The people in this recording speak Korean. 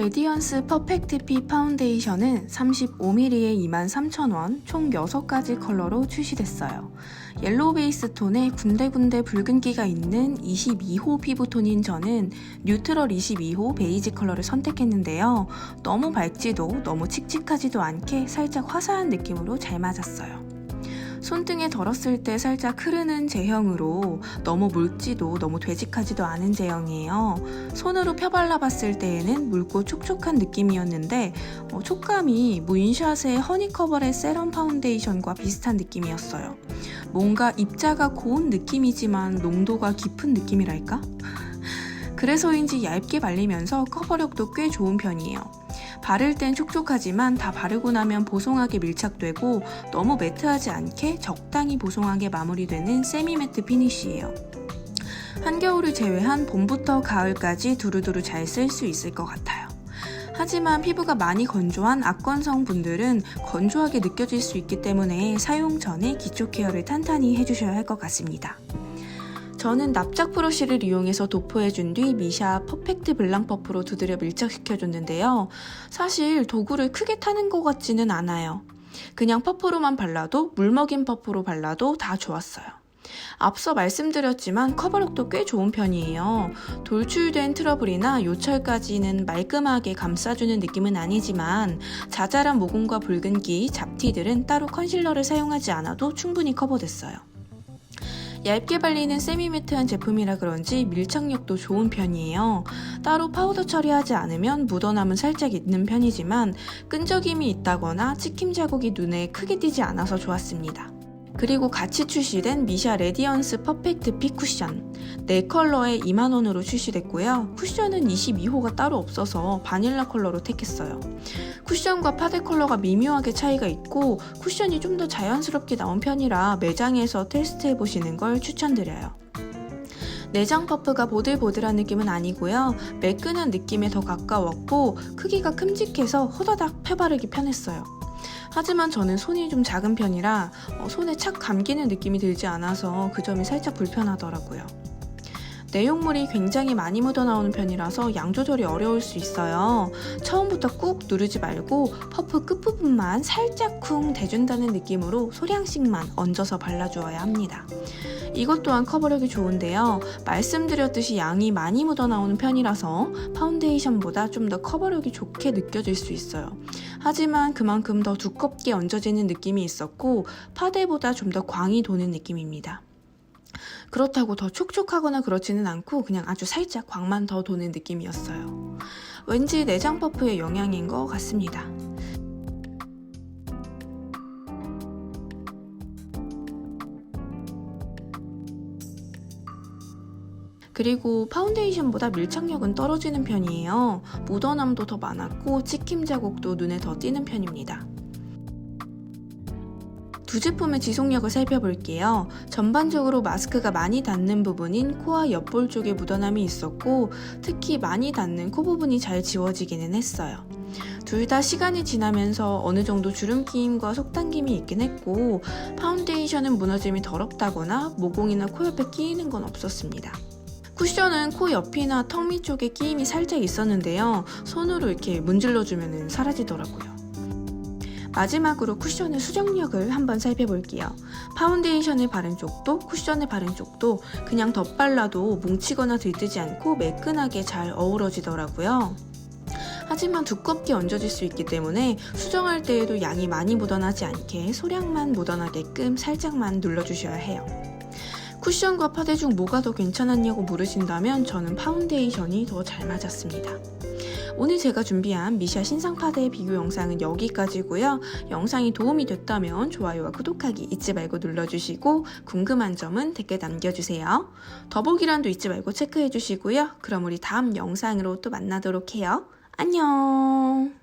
레디언스 퍼펙트 피 파운데이션은 35mm에 23,000원, 총 6가지 컬러로 출시됐어요. 옐로우 베이스 톤에 군데군데 붉은기가 있는 22호 피부톤인 저는 뉴트럴 22호 베이지 컬러를 선택했는데요. 너무 밝지도 너무 칙칙하지도 않게 살짝 화사한 느낌으로 잘 맞았어요. 손등에 덜었을 때 살짝 흐르는 제형으로 너무 묽지도 너무 되직하지도 않은 제형이에요. 손으로 펴발라봤을 때에는 묽고 촉촉한 느낌이었는데 촉감이 무인샷의 허니커버의 세럼 파운데이션과 비슷한 느낌이었어요. 뭔가 입자가 고운 느낌이지만 농도가 깊은 느낌이랄까? 그래서인지 얇게 발리면서 커버력도 꽤 좋은 편이에요. 바를 땐 촉촉하지만 다 바르고 나면 보송하게 밀착되고 너무 매트하지 않게 적당히 보송하게 마무리되는 세미 매트 피니쉬예요. 한겨울을 제외한 봄부터 가을까지 두루두루 잘 쓸 수 있을 것 같아요. 하지만 피부가 많이 건조한 악건성 분들은 건조하게 느껴질 수 있기 때문에 사용 전에 기초 케어를 탄탄히 해주셔야 할 것 같습니다. 저는 납작 브러쉬를 이용해서 도포해준 뒤 미샤 퍼펙트 블랑 퍼프로 두드려 밀착시켜줬는데요. 사실 도구를 크게 타는 것 같지는 않아요. 그냥 퍼프로만 발라도 물먹인 퍼프로 발라도 다 좋았어요. 앞서 말씀드렸지만 커버력도 꽤 좋은 편이에요. 돌출된 트러블이나 요철까지는 말끔하게 감싸주는 느낌은 아니지만 자잘한 모공과 붉은기, 잡티들은 따로 컨실러를 사용하지 않아도 충분히 커버됐어요. 얇게 발리는 세미매트한 제품이라 그런지 밀착력도 좋은 편이에요. 따로 파우더 처리하지 않으면 묻어남은 살짝 있는 편이지만 끈적임이 있다거나 찍힘 자국이 눈에 크게 띄지 않아서 좋았습니다. 그리고 같이 출시된 미샤 레디언스 퍼펙트 피 쿠션 4컬러에 20,000원으로 출시됐고요. 쿠션은 22호가 따로 없어서 바닐라 컬러로 택했어요. 쿠션과 파데 컬러가 미묘하게 차이가 있고 쿠션이 좀 더 자연스럽게 나온 편이라 매장에서 테스트해보시는 걸 추천드려요. 내장 퍼프가 보들보들한 느낌은 아니고요. 매끈한 느낌에 더 가까웠고 크기가 큼직해서 호다닥 펴바르기 편했어요. 하지만 저는 손이 좀 작은 편이라 손에 착 감기는 느낌이 들지 않아서 그 점이 살짝 불편하더라고요. 내용물이 굉장히 많이 묻어나오는 편이라서 양 조절이 어려울 수 있어요. 처음부터 꾹 누르지 말고 퍼프 끝부분만 살짝 쿵 대준다는 느낌으로 소량씩만 얹어서 발라주어야 합니다. 이것 또한 커버력이 좋은데요. 말씀드렸듯이 양이 많이 묻어나오는 편이라서 파운데이션보다 좀 더 커버력이 좋게 느껴질 수 있어요. 하지만 그만큼 더 두껍게 얹어지는 느낌이 있었고 파데보다 좀 더 광이 도는 느낌입니다. 그렇다고 더 촉촉하거나 그렇지는 않고 그냥 아주 살짝 광만 더 도는 느낌이었어요. 왠지 내장 퍼프의 영향인 것 같습니다. 그리고 파운데이션보다 밀착력은 떨어지는 편이에요. 묻어남도 더 많았고 찍힘 자국도 눈에 더 띄는 편입니다. 두 제품의 지속력을 살펴볼게요. 전반적으로 마스크가 많이 닿는 부분인 코와 옆볼 쪽에 묻어남이 있었고 특히 많이 닿는 코 부분이 잘 지워지기는 했어요. 둘 다 시간이 지나면서 어느 정도 주름 끼임과 속당김이 있긴 했고 파운데이션은 무너짐이 덜 없다거나 모공이나 코 옆에 끼이는 건 없었습니다. 쿠션은 코 옆이나 턱 밑 쪽에 끼임이 살짝 있었는데요. 손으로 이렇게 문질러주면 사라지더라고요. 마지막으로 쿠션의 수정력을 한번 살펴볼게요. 파운데이션을 바른 쪽도 쿠션을 바른 쪽도 그냥 덧발라도 뭉치거나 들뜨지 않고 매끈하게 잘 어우러지더라고요. 하지만 두껍게 얹어질 수 있기 때문에 수정할 때에도 양이 많이 묻어나지 않게 소량만 묻어나게끔 살짝만 눌러주셔야 해요. 쿠션과 파데 중 뭐가 더 괜찮았냐고 물으신다면 저는 파운데이션이 더 잘 맞았습니다. 오늘 제가 준비한 미샤 신상 파데의 비교 영상은 여기까지고요. 영상이 도움이 됐다면 좋아요와 구독하기 잊지 말고 눌러주시고 궁금한 점은 댓글 남겨주세요. 더보기란도 잊지 말고 체크해주시고요. 그럼 우리 다음 영상으로 또 만나도록 해요. 안녕.